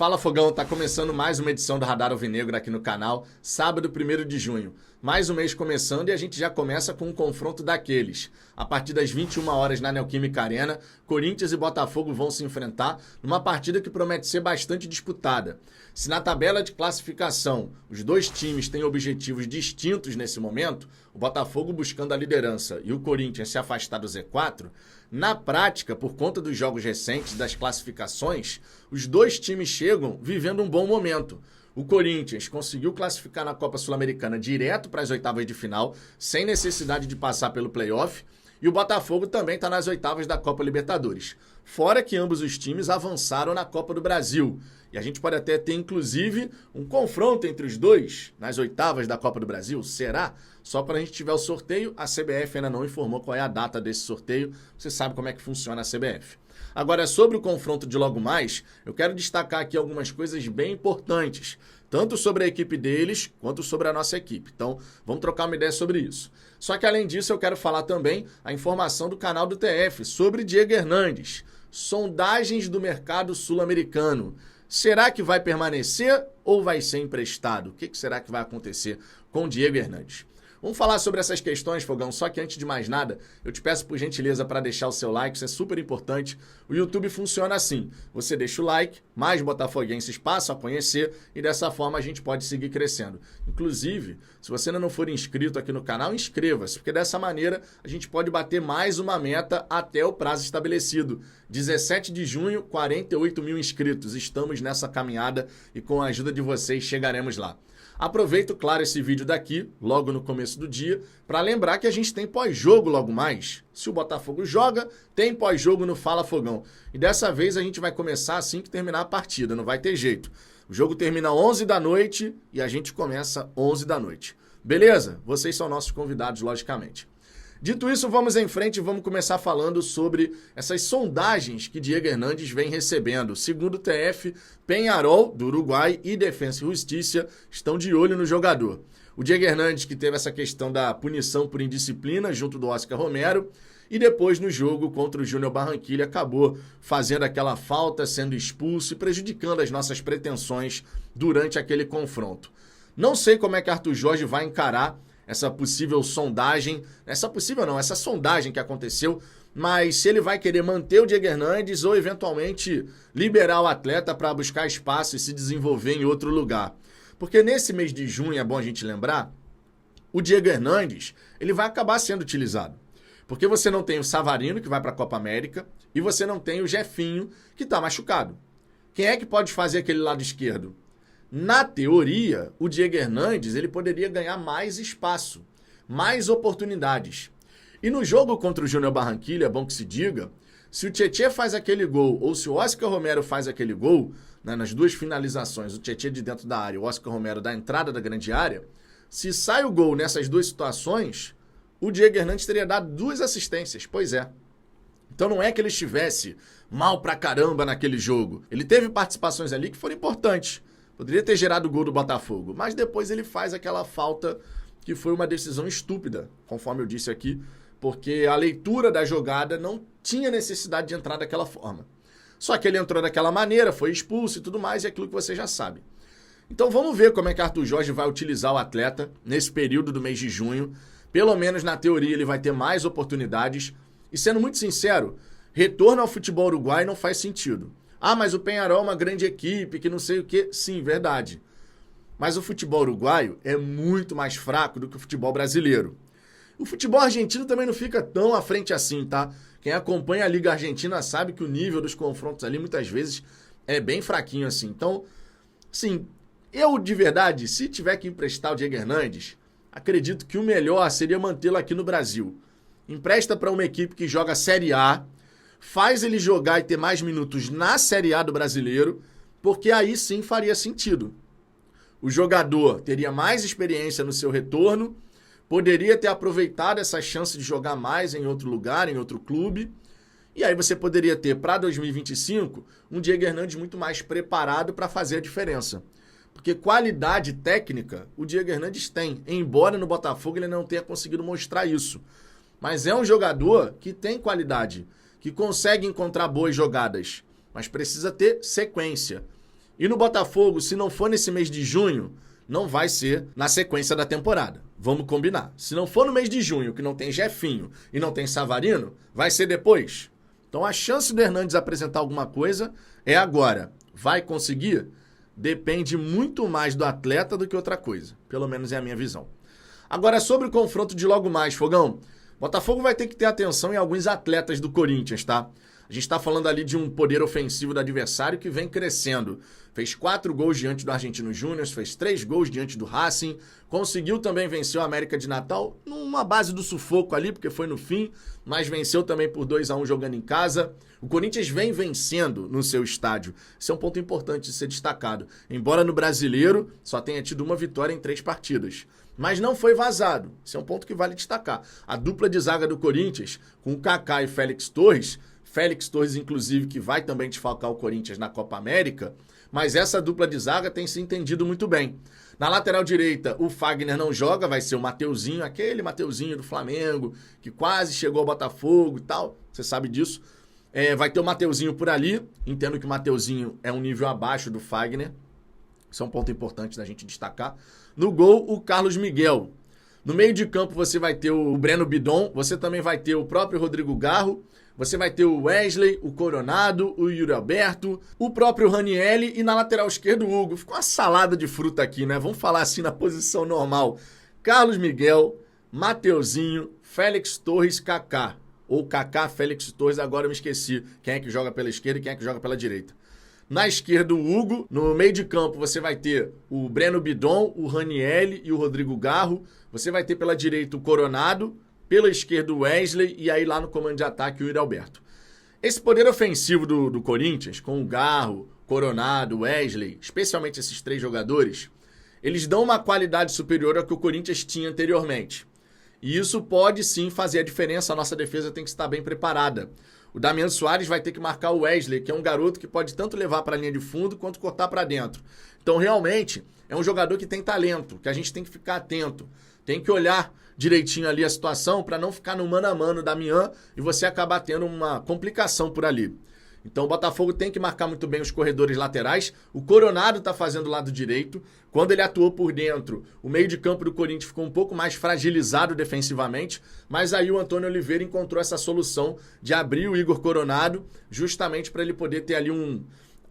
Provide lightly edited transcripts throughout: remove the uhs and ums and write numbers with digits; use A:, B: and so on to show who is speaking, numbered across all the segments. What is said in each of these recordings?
A: Fala Fogão, tá começando mais uma edição do Radar Alvinegro aqui no canal, sábado 1º de junho. Mais um mês começando e a gente já começa com um confronto daqueles. A partir das 21 horas na Neoquímica Arena, Corinthians e Botafogo vão se enfrentar numa partida que promete ser bastante disputada. Se na tabela de classificação os dois times têm objetivos distintos nesse momento, o Botafogo buscando a liderança e o Corinthians se afastar do Z4, na prática, por conta dos jogos recentes das classificações, os dois times chegam vivendo um bom momento. O Corinthians conseguiu classificar na Copa Sul-Americana direto para as oitavas de final, sem necessidade de passar pelo play-off, e o Botafogo também está nas oitavas da Copa Libertadores. Fora que ambos os times avançaram na Copa do Brasil. E a gente pode até ter, inclusive, um confronto entre os dois nas oitavas da Copa do Brasil. Será? Só para a gente tiver o sorteio, a CBF ainda não informou qual é a data desse sorteio. Você sabe como é que funciona a CBF. Agora, sobre o confronto de logo mais, eu quero destacar aqui algumas coisas bem importantes, tanto sobre a equipe deles, quanto sobre a nossa equipe. Então, vamos trocar uma ideia sobre isso. Só que, além disso, eu quero falar também a informação do canal do TF sobre Diego Hernandes. Sondagens do mercado sul-americano. Será que vai permanecer ou vai ser emprestado? O que será que vai acontecer com Diego Hernandes? Vamos falar sobre essas questões, Fogão, só que antes de mais nada, eu te peço por gentileza para deixar o seu like, isso é super importante. O YouTube funciona assim, você deixa o like, mais botafoguenses passam a conhecer e dessa forma a gente pode seguir crescendo. Inclusive, se você ainda não for inscrito aqui no canal, inscreva-se, porque dessa maneira a gente pode bater mais uma meta até o prazo estabelecido. 17 de junho, 48 mil inscritos, estamos nessa caminhada e com a ajuda de vocês chegaremos lá. Aproveito, claro, esse vídeo daqui, logo no começo do dia, para lembrar que a gente tem pós-jogo logo mais. Se o Botafogo joga, tem pós-jogo no Fala Fogão. E dessa vez a gente vai começar assim que terminar a partida, não vai ter jeito. O jogo termina 11 da noite e a gente começa 11 da noite. Beleza? Vocês são nossos convidados, logicamente. Dito isso, vamos em frente e vamos começar falando sobre essas sondagens que Diego Hernandes vem recebendo. Segundo o TF, Peñarol, do Uruguai, e Defensa e Justiça estão de olho no jogador. O Diego Hernandes, que teve essa questão da punição por indisciplina junto do Oscar Romero, e depois no jogo contra o Júnior Barranquilla acabou fazendo aquela falta, sendo expulso e prejudicando as nossas pretensões durante aquele confronto. Não sei como é que Arthur Jorge vai encarar essa possível sondagem, essa sondagem que aconteceu, mas se ele vai querer manter o Diego Hernandes ou eventualmente liberar o atleta para buscar espaço e se desenvolver em outro lugar. Porque nesse mês de junho, é bom a gente lembrar, o Diego Hernandes ele vai acabar sendo utilizado. Porque você não tem o Savarino, que vai para a Copa América, e você não tem o Jefinho, que está machucado. Quem é que pode fazer aquele lado esquerdo? Na teoria, o Diego Hernandes ele poderia ganhar mais espaço, mais oportunidades. E no jogo contra o Júnior Barranquilla, é bom que se diga, se o Tietê faz aquele gol ou se o Oscar Romero faz aquele gol, né, nas duas finalizações, o Tietê de dentro da área e o Oscar Romero da entrada da grande área, se sai o gol nessas duas situações, o Diego Hernandes teria dado 2 assistências, pois é. Então não é que ele estivesse mal pra caramba naquele jogo. Ele teve participações ali que foram importantes. Poderia ter gerado o gol do Botafogo, mas depois ele faz aquela falta que foi uma decisão estúpida, conforme eu disse aqui, porque a leitura da jogada não tinha necessidade de entrar daquela forma. Só que ele entrou daquela maneira, foi expulso e tudo mais, e aquilo que você já sabe. Então vamos ver como é que Arthur Jorge vai utilizar o atleta nesse período do mês de junho. Pelo menos na teoria ele vai ter mais oportunidades. E sendo muito sincero, retorno ao futebol uruguai não faz sentido. Ah, mas o Peñarol é uma grande equipe, que não sei o quê. Sim, verdade. Mas o futebol uruguaio é muito mais fraco do que o futebol brasileiro. O futebol argentino também não fica tão à frente assim, tá? Quem acompanha a Liga Argentina sabe que o nível dos confrontos ali muitas vezes é bem fraquinho assim. Então, sim, eu de verdade, se tiver que emprestar o Diego Hernandes, acredito que o melhor seria mantê-lo aqui no Brasil. Empresta para uma equipe que joga Série A, faz ele jogar e ter mais minutos na Série A do brasileiro, porque aí sim faria sentido. O jogador teria mais experiência no seu retorno, poderia ter aproveitado essa chance de jogar mais em outro lugar, em outro clube, e aí você poderia ter para 2025 um Diego Hernandes muito mais preparado para fazer a diferença. Porque qualidade técnica o Diego Hernandes tem, embora no Botafogo ele não tenha conseguido mostrar isso. Mas é um jogador que tem qualidade, que consegue encontrar boas jogadas, mas precisa ter sequência. E no Botafogo, se não for nesse mês de junho, não vai ser na sequência da temporada. Vamos combinar. Se não for no mês de junho, que não tem Jefinho e não tem Savarino, vai ser depois. Então a chance do Hernandes apresentar alguma coisa é agora. Vai conseguir? Depende muito mais do atleta do que outra coisa. Pelo menos é a minha visão. Agora, sobre o confronto de logo mais, Fogão, Botafogo vai ter que ter atenção em alguns atletas do Corinthians, tá? A gente está falando ali de um poder ofensivo do adversário que vem crescendo. Fez 4 gols diante do Argentino Júnior, fez 3 gols diante do Racing, conseguiu também vencer o América de Natal numa base do sufoco ali, porque foi no fim, mas venceu também por 2-1 jogando em casa. O Corinthians vem vencendo no seu estádio. Esse é um ponto importante de ser destacado. Embora no Brasileiro só tenha tido uma vitória em 3 partidas. Mas não foi vazado. Esse é um ponto que vale destacar. A dupla de zaga do Corinthians, com o Kaká e Félix Torres, inclusive, que vai também desfalcar o Corinthians na Copa América, mas essa dupla de zaga tem se entendido muito bem. Na lateral direita, o Fagner não joga, vai ser o Mateuzinho, aquele Mateuzinho do Flamengo, que quase chegou ao Botafogo e tal, você sabe disso. Vai ter o Mateuzinho por ali, entendo que o Mateuzinho é um nível abaixo do Fagner, isso é um ponto importante da gente destacar. No gol, o Carlos Miguel. No meio de campo você vai ter o Breno Bidon, você também vai ter o próprio Rodrigo Garro, você vai ter o Wesley, o Coronado, o Yuri Alberto, o próprio Ranielli e na lateral esquerda o Hugo. Ficou uma salada de fruta aqui, né? Vamos falar assim na posição normal. Carlos Miguel, Mateuzinho, Félix Torres, Kaká. Ou Kaká, Félix Torres, agora eu me esqueci quem é que joga pela esquerda e quem é que joga pela direita. Na esquerda, o Hugo. No meio de campo, você vai ter o Breno Bidon, o Ranielli e o Rodrigo Garro. Você vai ter pela direita o Coronado, pela esquerda o Wesley e aí lá no comando de ataque o Yuri Alberto. Esse poder ofensivo do Corinthians, com o Garro, Coronado, Wesley, especialmente esses 3 jogadores, eles dão uma qualidade superior ao que o Corinthians tinha anteriormente. E isso pode sim fazer a diferença, a nossa defesa tem que estar bem preparada. O Damian Soares vai ter que marcar o Wesley, que é um garoto que pode tanto levar para a linha de fundo quanto cortar para dentro. Então, realmente, é um jogador que tem talento, que a gente tem que ficar atento. Tem que olhar direitinho ali a situação para não ficar no mano a mano Damian e você acabar tendo uma complicação por ali. Então o Botafogo tem que marcar muito bem os corredores laterais. O Coronado está fazendo o lado direito. Quando ele atuou por dentro, o meio de campo do Corinthians ficou um pouco mais fragilizado defensivamente, mas aí o Antônio Oliveira encontrou essa solução de abrir o Igor Coronado justamente para ele poder ter ali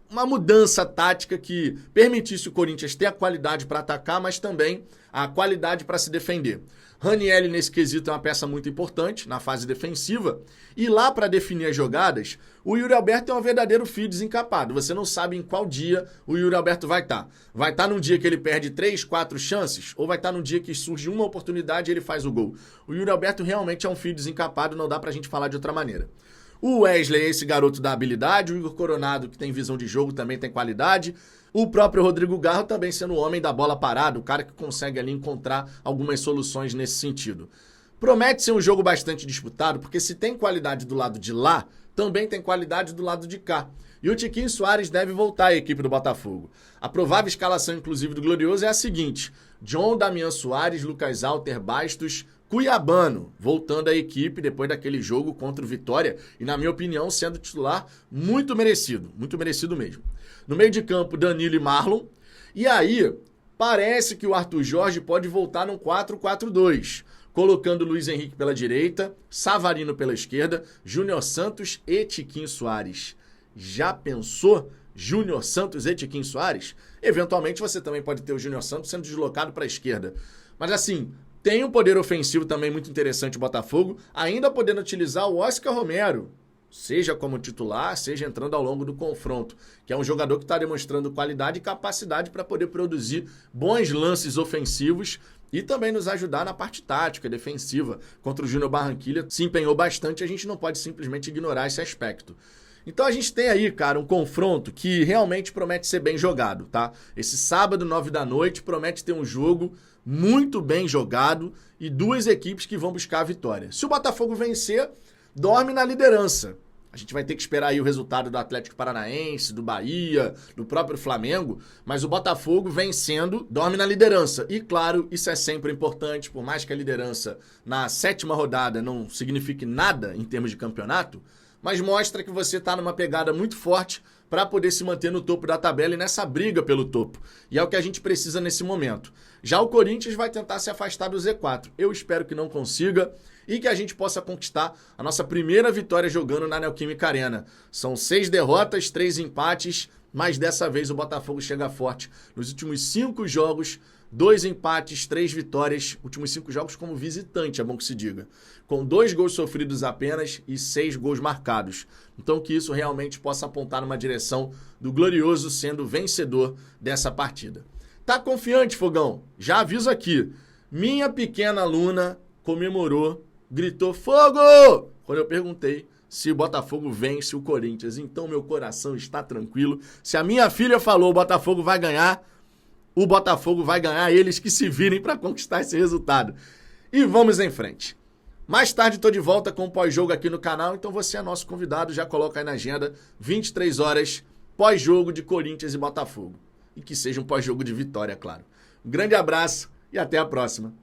A: uma mudança tática que permitisse o Corinthians ter a qualidade para atacar, mas também a qualidade para se defender. Ranielli, nesse quesito, é uma peça muito importante na fase defensiva. E lá, para definir as jogadas, o Yuri Alberto é um verdadeiro fio desencapado. Você não sabe em qual dia o Yuri Alberto vai estar. Vai estar num dia que ele perde 3, 4 chances? Ou vai estar num dia que surge uma oportunidade e ele faz o gol? O Yuri Alberto realmente é um fio desencapado, não dá pra gente falar de outra maneira. O Wesley é esse garoto da habilidade, o Igor Coronado, que tem visão de jogo, também tem qualidade. O próprio Rodrigo Garro também sendo o homem da bola parada, o cara que consegue ali encontrar algumas soluções nesse sentido. Promete ser um jogo bastante disputado, porque se tem qualidade do lado de lá, também tem qualidade do lado de cá. E o Tiquinho Soares deve voltar à equipe do Botafogo. A provável escalação, inclusive, do Glorioso é a seguinte: John, Damian Soares, Lucas Alter, Bastos, Cuiabano, voltando à equipe depois daquele jogo contra o Vitória e, na minha opinião, sendo titular muito merecido mesmo. No meio de campo, Danilo e Marlon. E aí, parece que o Arthur Jorge pode voltar num 4-4-2, colocando Luiz Henrique pela direita, Savarino pela esquerda, Júnior Santos e Tiquinho Soares. Já pensou Júnior Santos e Tiquinho Soares? Eventualmente você também pode ter o Júnior Santos sendo deslocado para a esquerda. Mas assim, tem um poder ofensivo também muito interessante o Botafogo, ainda podendo utilizar o Oscar Romero, seja como titular, seja entrando ao longo do confronto, que é um jogador que está demonstrando qualidade e capacidade para poder produzir bons lances ofensivos e também nos ajudar na parte tática, defensiva. Contra o Júnior Barranquilla se empenhou bastante, a gente não pode simplesmente ignorar esse aspecto. Então a gente tem aí, cara, um confronto que realmente promete ser bem jogado, tá? Esse sábado, 21h, promete ter um jogo muito bem jogado e duas equipes que vão buscar a vitória. Se o Botafogo vencer, dorme na liderança. A gente vai ter que esperar aí o resultado do Atlético Paranaense, do Bahia, do próprio Flamengo, mas o Botafogo vencendo, dorme na liderança. E claro, isso é sempre importante, por mais que a liderança na 7ª rodada não signifique nada em termos de campeonato, mas mostra que você está numa pegada muito forte para poder se manter no topo da tabela e nessa briga pelo topo. E é o que a gente precisa nesse momento. Já o Corinthians vai tentar se afastar do Z4. Eu espero que não consiga e que a gente possa conquistar a nossa primeira vitória jogando na Neoquímica Arena. São 6 derrotas, 3 empates, mas dessa vez o Botafogo chega forte. Nos últimos 5 jogos, 2 empates, 3 vitórias, últimos 5 jogos como visitante, é bom que se diga. Com 2 gols sofridos apenas e 6 gols marcados. Então que isso realmente possa apontar numa direção do Glorioso sendo vencedor dessa partida. Tá confiante, Fogão? Já aviso aqui. Minha pequena aluna comemorou, gritou fogo! Quando eu perguntei se o Botafogo vence o Corinthians. Então meu coração está tranquilo. Se a minha filha falou o Botafogo vai ganhar, o Botafogo vai ganhar, eles que se virem para conquistar esse resultado. E vamos em frente. Mais tarde estou de volta com o pós-jogo aqui no canal, então você é nosso convidado, já coloca aí na agenda, 23 horas, pós-jogo de Corinthians e Botafogo. E que seja um pós-jogo de vitória, claro. Um grande abraço e até a próxima.